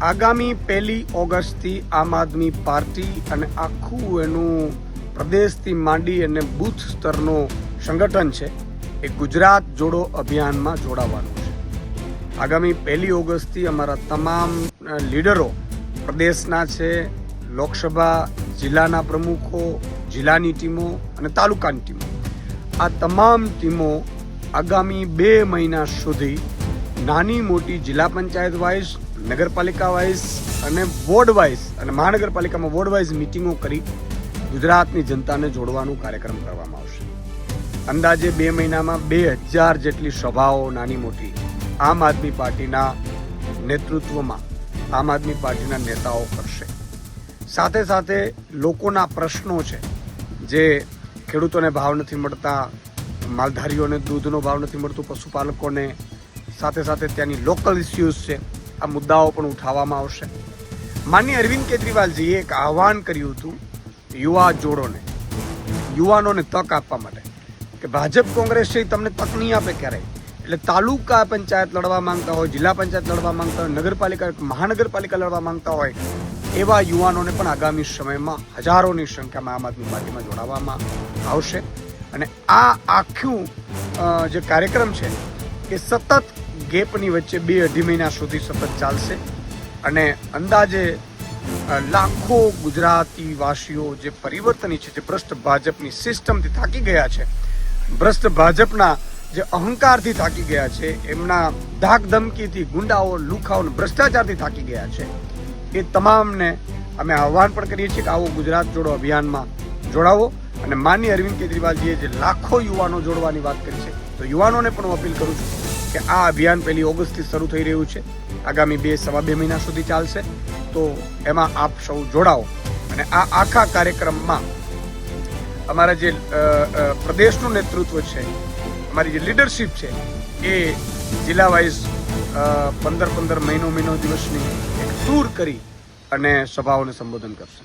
આગામી 1 ઓગસ્ટથી આમ આદમી પાર્ટી અને આખું એનું પ્રદેશથી માંડી અને બૂથ સ્તરનો સંગઠન છે એ ગુજરાત જોડો અભિયાનમાં જોડાવાનું છે. આગામી 1 ઓગસ્ટથી અમારા તમામ લીડરો પ્રદેશના છે, લોકસભા જિલ્લાના પ્રમુખો, જિલ્લાની ટીમો અને તાલુકાની ટીમો, આ તમામ ટીમો આગામી 2 મહિના સુધી નાની મોટી જિલ્લા પંચાયત વાઇઝ, નગરપાલિકા વાઇઝ અને વોર્ડ વાઇઝ અને મહાનગરપાલિકામાં વોર્ડ વાઇઝ મિટિંગો કરી ગુજરાતની જનતાને જોડવાનો કાર્યક્રમ કરવામાં આવશે. અંદાજે 2 મહિનામાં 2000 જેટલી સભાઓ નાની મોટી આમ આદમી પાર્ટીના નેતૃત્વમાં આમ આદમી પાર્ટીના નેતાઓ કરશે. સાથે સાથે લોકોના પ્રશ્નો છે, જે ખેડૂતોને ભાવ નથી મળતા, માલધારીઓને દૂધનો ભાવ નથી મળતું, પશુપાલકોને, સાથે સાથે ત્યાંની લોકલ ઇસ્યુઝ છે, આ મુદ્દાઓ પણ ઉઠાવવામાં આવશે. માનનીય અરવિંદ કેજરીવાલજીએ એક આહવાન કર્યું હતું યુવા જોડોને, યુવાનોને તક આપવા માટે કે ભાજપ કોંગ્રેસ છે તમને તક નહીં આપે ક્યારેય. એટલે તાલુકા પંચાયત લડવા માંગતા હોય, જિલ્લા પંચાયત લડવા માંગતા હોય, નગરપાલિકા મહાનગરપાલિકા લડવા માંગતા હોય એવા યુવાનોને પણ આગામી સમયમાં હજારોની સંખ્યામાં આમ આદમી પાર્ટીમાં જોડાવામાં આવશે. અને આ આખું જે કાર્યક્રમ છે એ સતત ગેપની વચ્ચે 2-2.5 મહિના સુધી સતત ચાલશે. અને અંદાજે લાખો ગુજરાતી વાસીઓ જે પરિવર્તન ઈચ્છે છે, ભ્રષ્ટ ભાજપની સિસ્ટમથી થાકી ગયા છે, ભ્રષ્ટ ભાજપના જે અહંકારથી થાકી ગયા છે, એમના ધાક ધમકીથી, ગુંડાઓ, લુખાઓ, ભ્રષ્ટાચારથી થાકી ગયા છે, એ તમામને અમે આહવાન પણ કરીએ છીએ કે આવો ગુજરાત જોડો અભિયાનમાં જોડાવો. અને માનનીય અરવિંદ કેજરીવાલજીએ જે લાખો યુવાનો જોડવાની વાત કરી છે, તો યુવાનોને પણ હું અપીલ કરું છું કે આ અભિયાન 1 ઓગસ્ટથી શરૂ થઈ રહ્યું છે, આગામી 2-2.5 મહિના સુધી ચાલશે. તો એમાં આપ સૌ જોડાઓ. અને આ આખા કાર્યક્રમમાં અમારા જે પ્રદેશનું નેતૃત્વ છે, અમારી જે લીડરશિપ છે, એ જિલ્લા વાઇઝ 15 મહિનો દિવસની એક ટૂર કરી અને સભાઓને સંબોધન કરશે.